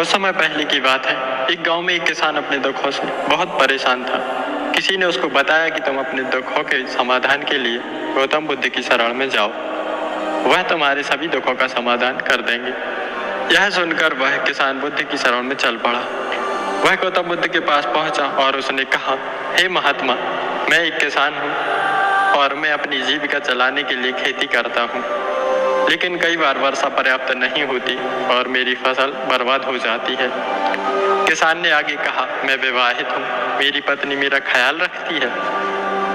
बहुत समय पहले की बात है। एक गांव में एक किसान अपने दुखों से बहुत परेशान था। किसी ने उसको बताया कि तुम अपने दुखों के समाधान के लिए गौतम बुद्ध की शरण में जाओ, वह तुम्हारे सभी दुखों का समाधान कर देंगे। यह सुनकर वह किसान बुद्ध की शरण में चल पड़ा। वह गौतम बुद्ध के पास पहुंचा और उसने कहा, हे महात्मा, मैं एक किसान हूँ और मैं अपनी जीविका चलाने के लिए खेती करता हूँ, लेकिन कई बार वर्षा पर्याप्त नहीं होती और मेरी फसल बर्बाद हो जाती है। किसान ने आगे कहा, मैं विवाहित हूँ, मेरी पत्नी मेरा ख्याल रखती है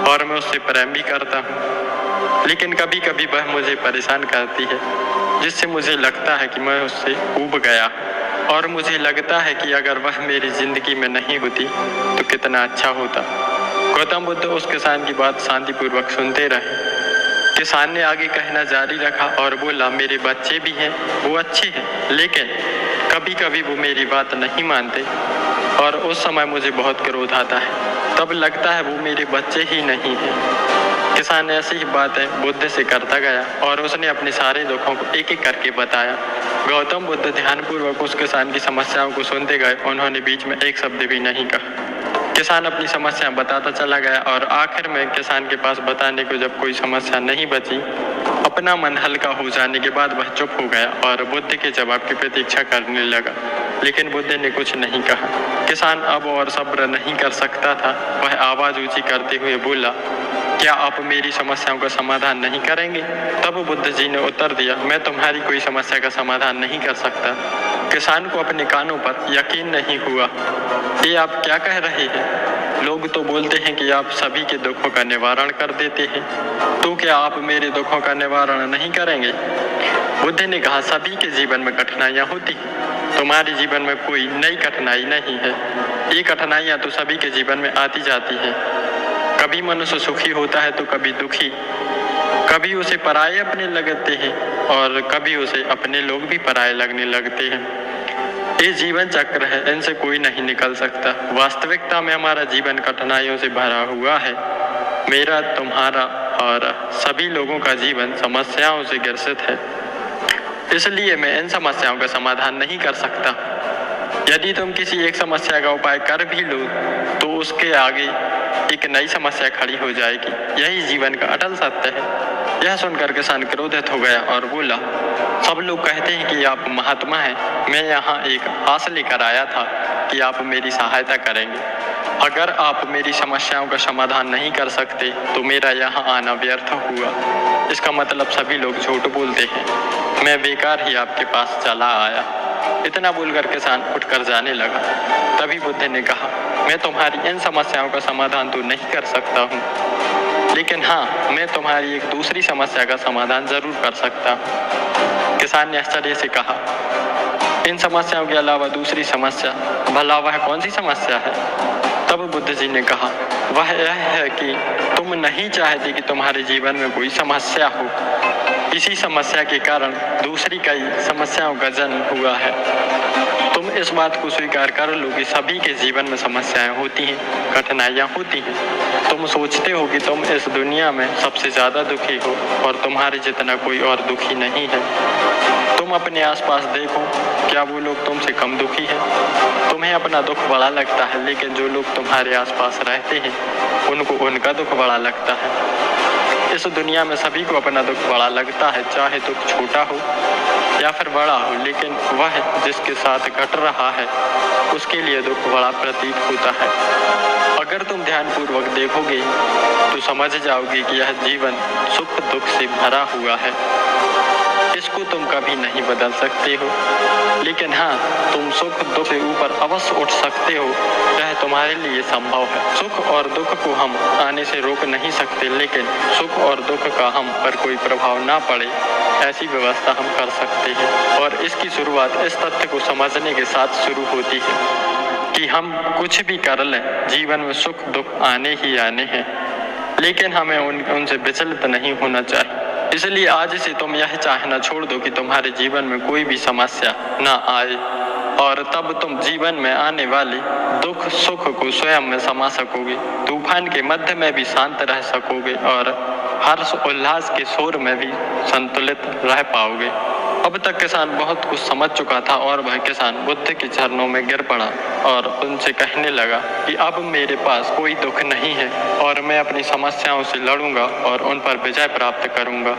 और मैं उससे प्रेम भी करता हूँ, लेकिन कभी कभी वह मुझे परेशान करती है, जिससे मुझे लगता है कि मैं उससे ऊब गया और मुझे लगता है कि अगर वह मेरी जिंदगी में नहीं होती तो कितना अच्छा होता। गौतम बुद्ध उस किसान की बात शांतिपूर्वक सुनते रहे। किसान ने आगे कहना जारी रखा और बोला, मेरे बच्चे भी हैं, वो अच्छे हैं, लेकिन कभी कभी वो मेरी बात नहीं मानते और उस समय मुझे बहुत क्रोध आता है। तब लगता है वो मेरे बच्चे ही नहीं हैं। किसान ऐसी ही बातें बुद्ध से करता गया और उसने अपने सारे दुखों को एक एक करके बताया। गौतम बुद्ध ध्यानपूर्वक उस किसान की समस्याओं को सुनते गए। उन्होंने बीच में एक शब्द भी नहीं कहा। किसान अपनी समस्या बताता चला गया और आखिर में किसान के पास बताने को जब कोई समस्या नहीं बची, अपना मन हल्का हो जाने के बाद वह चुप हो गया और बुद्ध के जवाब की प्रतीक्षा करने लगा, लेकिन बुद्ध ने कुछ नहीं कहा। किसान अब और सब्र नहीं कर सकता था। वह आवाज ऊंची करते हुए बोला, क्या आप मेरी समस्याओं का समाधान नहीं करेंगे? तब बुद्ध जी ने उत्तर दिया, मैं तुम्हारी कोई समस्या का समाधान नहीं कर सकता। किसान को अपने कानों पर यकीन नहीं हुआ। ये आप क्या कह रहे हैं? लोग तो बोलते हैं कि आप सभी के दुखों का निवारण कर देते हैं, तो क्या आप मेरे दुखों का निवारण नहीं करेंगे? बुद्ध ने कहा, सभी के जीवन में कठिनाइयां होती हैं, तुम्हारे जीवन में कोई नई कठिनाई नहीं है। ये कठिनाइयां तो सभी के जीवन में आती जाती हैं। कभी मनुष्य सुखी होता है तो कभी दुखी, कभी उसे पराये अपने लगते हैं और कभी उसे अपने लोग भी पराये लगने लगते हैं। ये जीवन चक्र है, इनसे कोई नहीं निकल सकता। वास्तविकता में हमारा जीवन कठिनाइयों से भरा हुआ है। मेरा, तुम्हारा और सभी लोगों का जीवन समस्याओं से ग्रसित है, इसलिए मैं इन समस्याओं का समाधान नहीं कर सकता। यदि तुम किसी एक समस्या का उपाय कर भी लो तो उसके आगे एक नई समस्या खड़ी हो जाएगी। यही जीवन का अटल सत्य है। यह सुनकर किसान क्रोधित हो गया और बोला, सब लोग कहते हैं कि आप महात्मा हैं। मैं यहाँ एक आस लेकर आया था कि आप मेरी सहायता करेंगे। अगर आप मेरी समस्याओं का समाधान नहीं कर सकते तो मेरा यहाँ आना व्यर्थ हुआ। इसका मतलब सभी लोग झूठ बोलते हैं। मैं बेकार ही आपके पास चला आया। इतना बोलकर किसान उठकर जाने लगा। तभी बुद्ध ने कहा, मैं तुम्हारी इन समस्याओं का समाधान तो नहीं कर सकता हूँ, लेकिन हाँ, मैं तुम्हारी एक दूसरी समस्या का समाधान जरूर कर सकता हूँ। किसान ने आश्चर्य से कहा, इन समस्याओं के अलावा दूसरी समस्या? भला वह कौन सी समस्या है? तब बुद्ध जी ने कहा, वह यह है कि तुम नहीं चाहते कि तुम्हारे जीवन में कोई समस्या हो। इसी समस्या के कारण दूसरी कई समस्याओं का जन्म हुआ है। तुम इस बात को स्वीकार कर लो कि सभी के जीवन में समस्याएं होती हैं, कठिनाइयां होती हैं। तुम सोचते हो कि तुम इस दुनिया में सबसे ज्यादा दुखी हो और तुम्हारे जितना कोई और दुखी नहीं है। तुम अपने आसपास देखो, क्या वो लोग तुमसे कम दुखी हैं? तुम्हें अपना दुख बड़ा लगता है, लेकिन जो लोग तुम्हारे आसपास रहते हैं उनको उनका दुख बड़ा लगता है। इस दुनिया में सभी को अपना दुख बड़ा लगता है, चाहे दुख छोटा हो या फिर बड़ा हो, लेकिन वह जिसके साथ घट रहा है उसके लिए दुख बड़ा प्रतीत होता है। अगर तुम ध्यानपूर्वक देखोगे तो समझ जाओगे कि यह जीवन सुख दुख से भरा हुआ है। इसको तुम कभी नहीं बदल सकते हो, लेकिन हाँ, तुम सुख दुख से ऊपर अवश्य उठ सकते हो। यह तुम्हारे लिए संभव है। सुख और दुख को हम आने से रोक नहीं सकते, लेकिन सुख और दुख का हम पर कोई प्रभाव ना पड़े ऐसी व्यवस्था हम कर सकते हैं। और इसकी शुरुआत इस तथ्य को समझने के साथ शुरू होती है कि हम कुछ भी कर लें, जीवन में सुख दुख आने ही आने हैं, लेकिन हमें उनसे विचलित नहीं होना चाहिए। इसलिए आज से तुम यह चाहना छोड़ दो कि तुम्हारे जीवन में कोई भी समस्या ना आए, और तब तुम जीवन में आने वाले दुख सुख को स्वयं में समा सकोगे। तूफान के मध्य में भी शांत रह सकोगे और हर्ष उल्लास के शोर में भी संतुलित रह पाओगे। अब तक किसान बहुत कुछ समझ चुका था और वह किसान बुद्ध के चरणों में गिर पड़ा और उनसे कहने लगा कि अब मेरे पास कोई दुख नहीं है और मैं अपनी समस्याओं से लड़ूंगा और उन पर विजय प्राप्त करूंगा।